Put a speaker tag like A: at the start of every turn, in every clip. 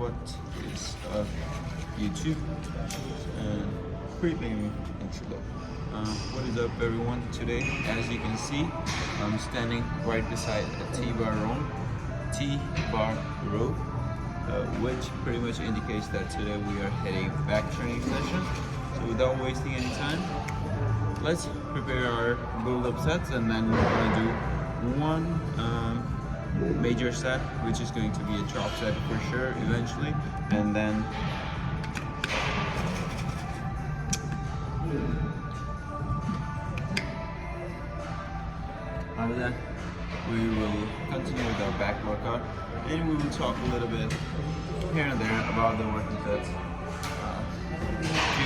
A: what is YouTube and creeping intro. What is up everyone? Today, as you can see, I'm standing right beside a T-bar row, which pretty much indicates that today we are heading back training session. So without wasting any time, let's prepare our build-up sets, and then we're gonna do one major set, which is going to be a chop set for sure eventually, and then after that we will continue with our back workout, and we will talk a little bit here and there about the working sets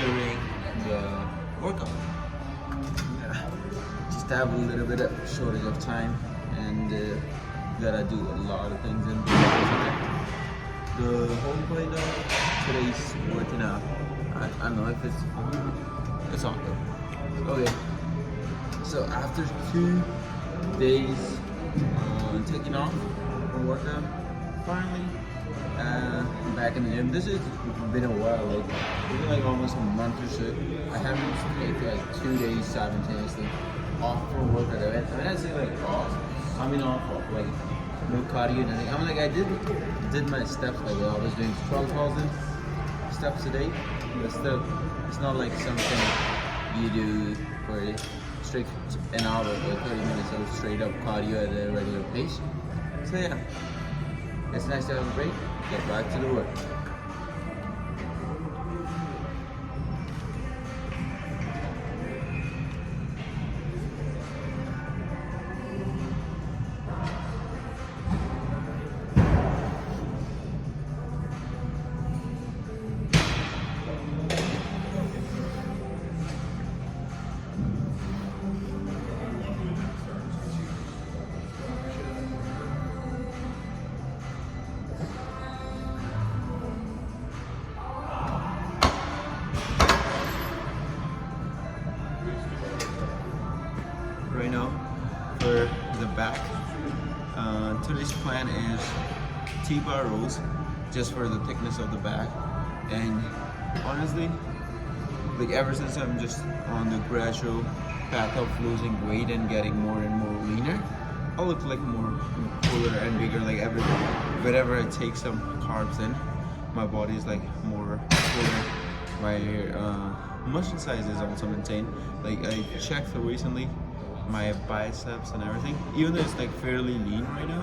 A: during the workout. Just have a little bit of shortage of time, and gotta do a lot of things in the whole point of today's working out. I don't know if it's on good. Okay, so after 2 days taking off from workout, finally back in the gym. This has been a while, like it's been like almost a month or so. I haven't taken like 2 days simultaneously off from workout. I mean, I say like off. I mean off like no cardio, nothing. I mean, like I did my steps, like I was doing 12,000 steps a day, but still, it's not like something you do for straight an hour or 30 minutes of straight up cardio at a regular pace. So yeah, it's nice to have a break, get back to the work. Right now, for the back, today's plan is T-bar rows, just for the thickness of the back. And honestly, like ever since I'm just on the gradual path of losing weight and getting more and more leaner, I look like more fuller and bigger. Like whenever I take some carbs in, my body is like more fuller. My muscle size is also maintained. Like I checked recently my biceps and everything, even though it's like fairly lean right now.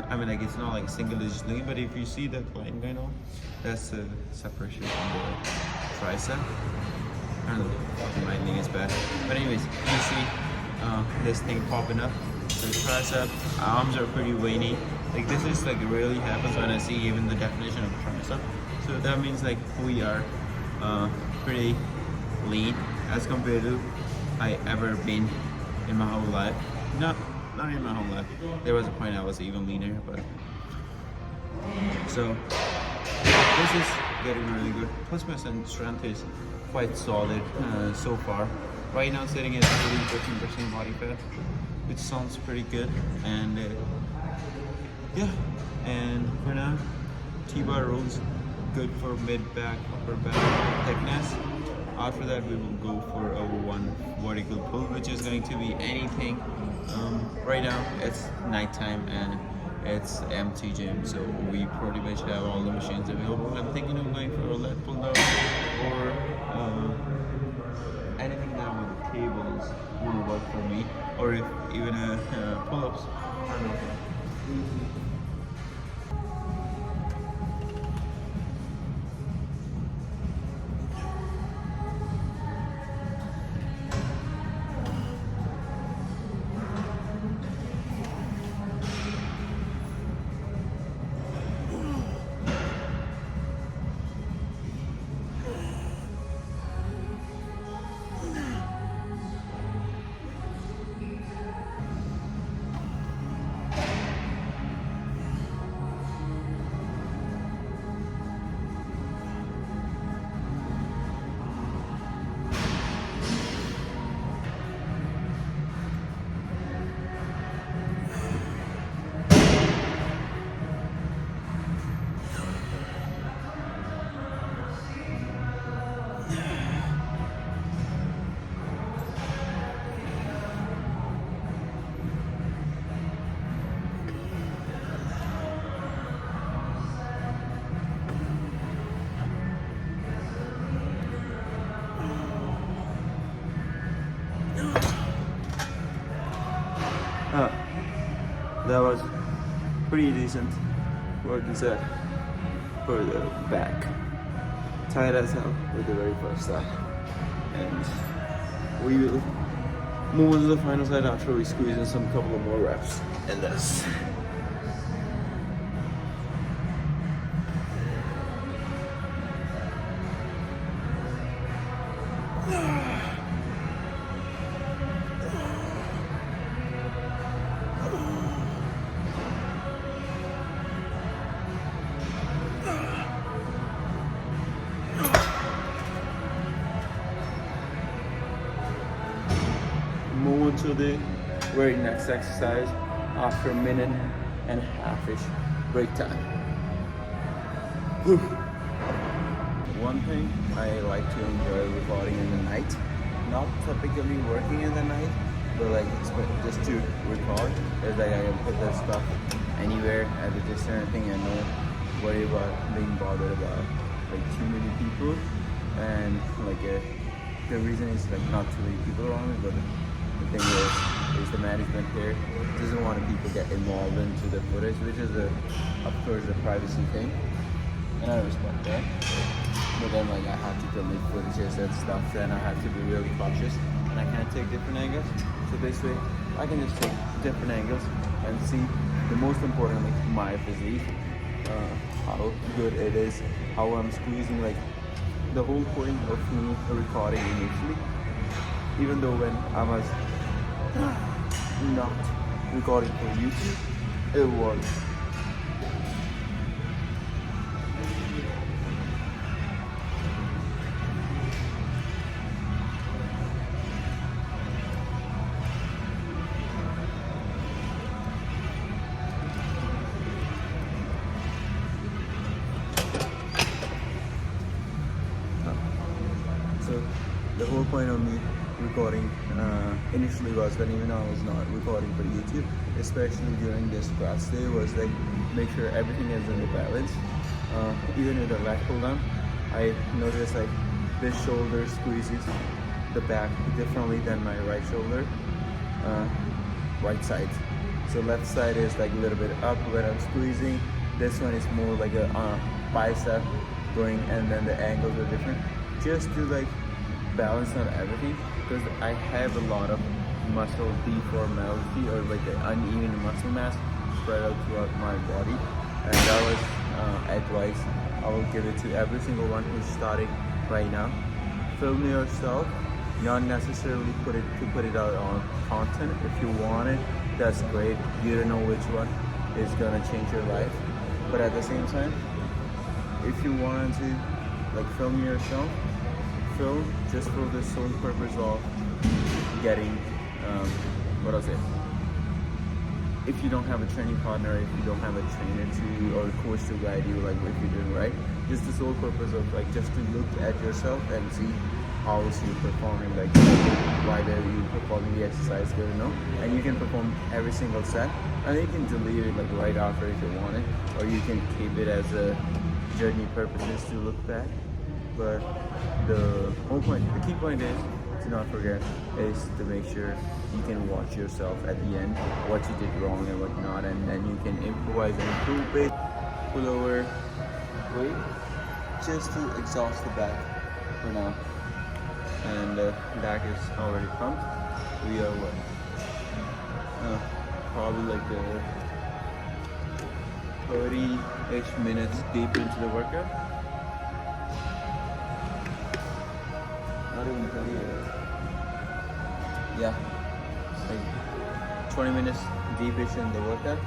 A: I mean, like it's not like single digit lean, but if you see that line going on, that's the separation from the tricep. I don't know, my lean is bad, but anyways, you see this thing popping up. So the tricep, arms are pretty veiny. Like this is like really happens when I see even the definition of tricep. So that means like we are pretty lean as compared to I ever been in my whole life. Not in my whole life. There was a point I was even leaner, but so this is getting really good. Plus my strength is quite solid so far. Right now sitting at 13% body fat, which sounds pretty good. And yeah, and for now, T-bar rows good for mid back, upper back thickness. After that, we will go for our one vertical pull, which is going to be anything. Right now, it's nighttime and it's empty gym, so we pretty much have all the machines available. I'm thinking of going for a leg pull down or anything down with the tables will work for me, or if even pull-ups. I don't know. that was pretty decent work set for the back. Tight as hell with the very first side. And we will move on to the final side after we squeeze in some couple of more reps in this. Move on to the very next exercise after a minute and a half-ish break time. Whew. One thing I like to enjoy recording in the night, not typically working in the night, but like just to record, is like I can put this stuff anywhere at a distance or anything and not worry about being bothered about like too many people. And like the reason is like not too many people around me, but the thing is the management here doesn't want people get involved into the footage, which is of course a privacy thing, and I respect that. But then like I have to delete footages and stuff, then I have to be really cautious, and I can't take different angles. So this way, I can just take different angles and see the most importantly my physique, how good it is, how I'm squeezing. Like the whole point of me recording initially, even though when I was not recording for YouTube, it was so the whole point of me recording initially was when even I was not recording for YouTube, especially during this class day, was like make sure everything is in the balance. Even with the leg pull down, I noticed like this shoulder squeezes the back differently than my right shoulder, right side. So left side is like a little bit up when I'm squeezing. This one is more like a bicep going, and then the angles are different. Just to like balance on everything, because I have a lot of muscle deformality or like an uneven muscle mass spread out throughout my body, and that was advice I will give it to every single one who's starting right now. Film yourself, not necessarily put it out on content. If you want it, that's great. You don't know which one is gonna change your life, but at the same time, if you want to like film yourself, film just for the sole purpose of getting what I'll say. If you don't have a training partner, if you don't have a trainer to or a coach to guide you, like if you're doing right, just the sole purpose of like just to look at yourself and see how is you performing, like why are you performing the exercise good or no, and you can perform every single set, and you can delete it like right after if you want it, or you can keep it as a journey purposes to look back. But the whole point, the key point is to not forget is to make sure you can watch yourself at the end, what you did wrong and what not, and then you can improvise and improve it. Pull over weight just to exhaust the back for now. And back is already pumped. We are what? Probably like 30-ish minutes deep into the workout. Not even 30 minutes. Yeah, like 20 minutes deep-ish in the workout,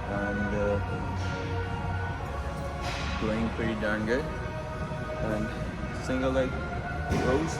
A: and doing pretty darn good. And single leg rows.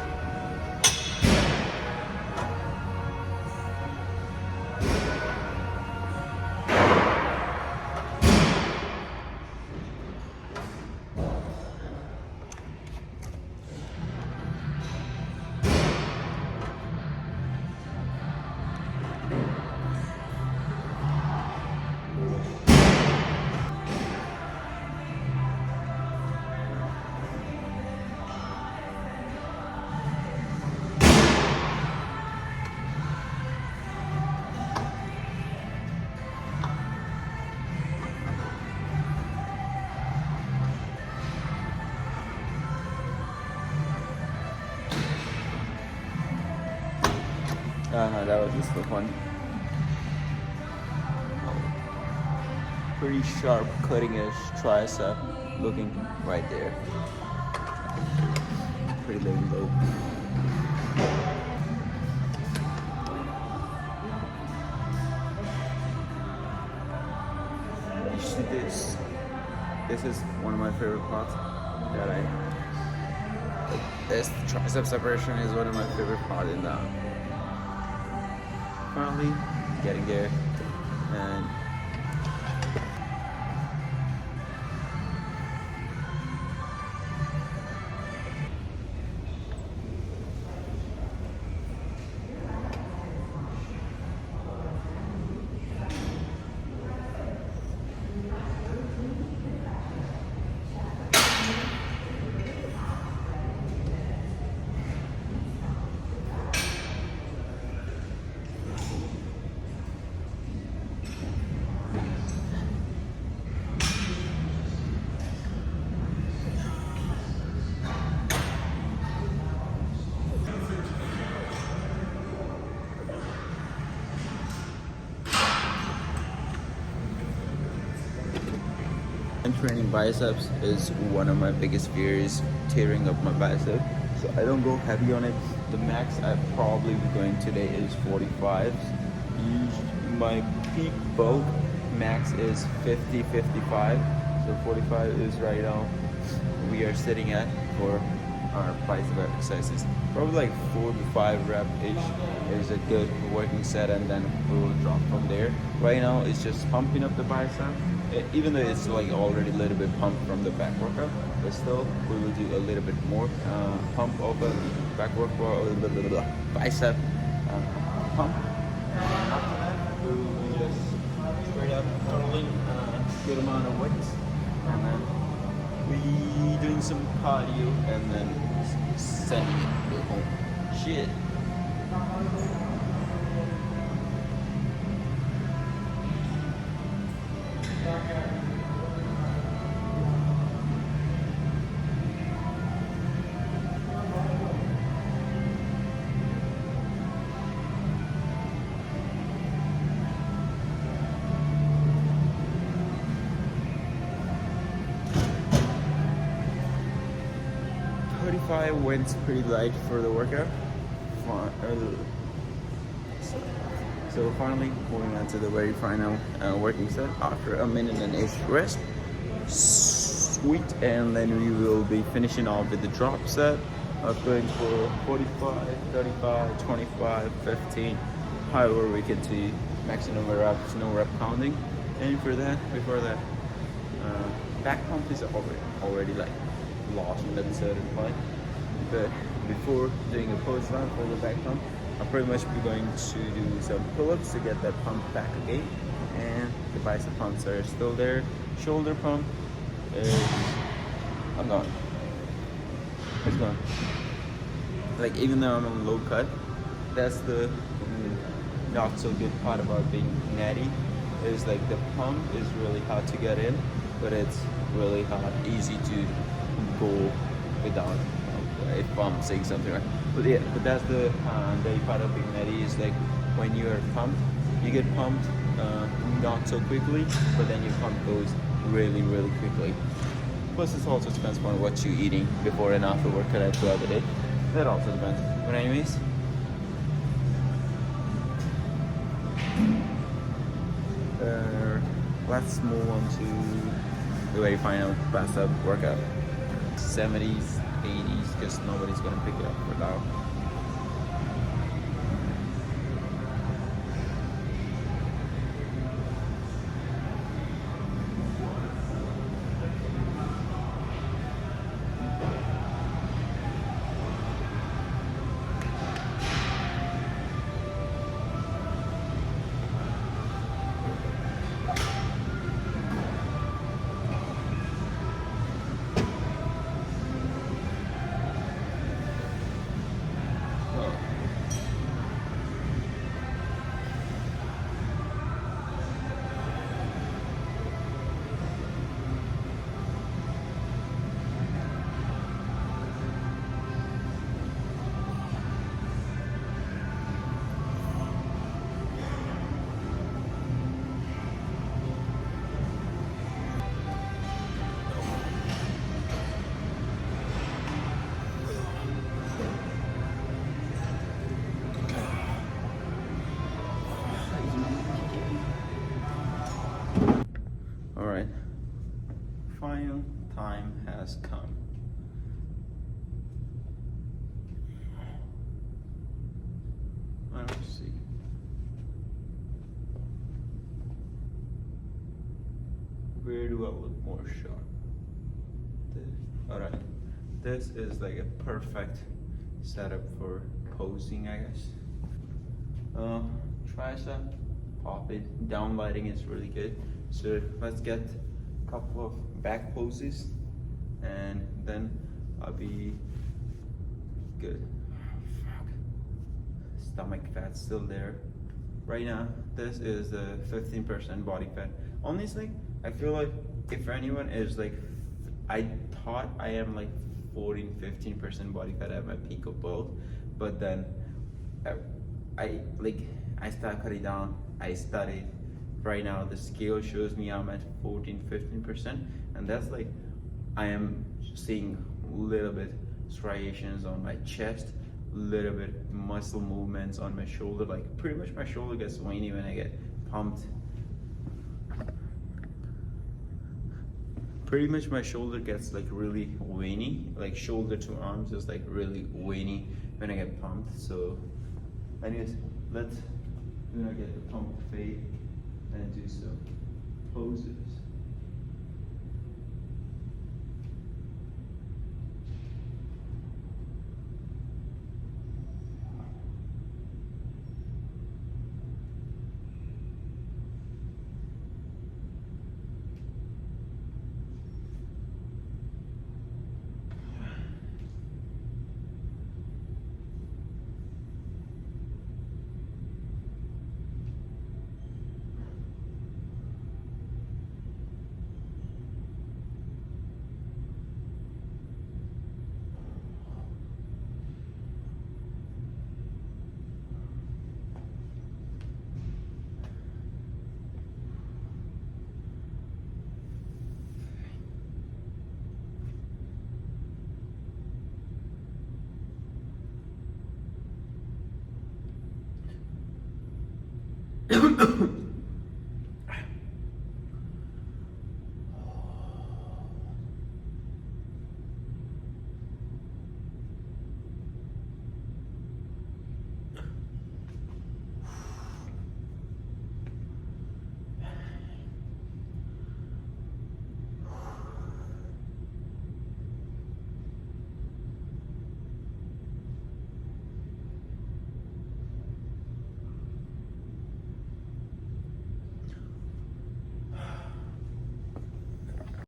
A: That was just for fun. Pretty sharp, cutting edge tricep looking right there. Pretty low. You see this? This is one of my favorite parts that this tricep separation is one of my favorite parts in that. Finally getting there, and and training biceps is one of my biggest fears, tearing up my bicep. So I don't go heavy on it. The max I probably be going today is 45s. My peak bulk max is 50, 55. So 45 is right now we are sitting at for our bicep exercises. Probably like 4 to 5 rep each is a good working set, and then we will drop from there. Right now it's just pumping up the bicep. Even though it's like already a little bit pumped from the back workout, but still we will do a little bit more pump of the back workout, a little bit of bicep pump. After that, we will just straight up curling good amount of weight, and then we doing some cardio, and then sending it home. Shit. 35 went pretty light for the workout. So finally moving on to the very final working set after a minute and ish rest. Sweet, and then we will be finishing off with the drop set of going for 45, 35, 25, 15, however we can see maximum reps, no rep counting. And for that, before that, back pump is already like lost at a certain point. But before doing a post run for the back pump, I'll pretty much be going to do some pull-ups to get that pump back again. And the bicep pumps are still there. Shoulder pump is I'm gone. It's gone. Like, even though I'm on low cut, that's the not so good part about being natty, is like the pump is really hard to get in, but it's really hard, easy to go without a pump saying something, right? But yeah, but that's the part of being natty, is like when you are pumped, you get pumped not so quickly, but then your pump goes really, really quickly. Plus, it also depends on what you're eating before and after workout throughout the day. That also depends. But anyways, let's move on to the very final bicep workout. 70s, 80s, because nobody's gonna pick it up for now. final time has come. Let's see. Where do I look more sharp? Alright, this is like a perfect setup for posing, I guess. Tricep, pop it, down lighting is really good. So let's get a couple of back poses and then I'll be good. Stomach fat still there. Right now, this is the 15% body fat. Honestly, I feel like if anyone is like, I thought I am like 14-15% body fat at my peak of bulk, but then I started cutting down. I studied. Right now, the scale shows me I'm at 14-15%, and that's like I am seeing little bit striations on my chest, little bit muscle movements on my shoulder. Like pretty much my shoulder gets veiny when I get pumped. Pretty much my shoulder gets like really veiny, like shoulder to arms is like really veiny when I get pumped. So anyways, let's get the pump fade and do some poses.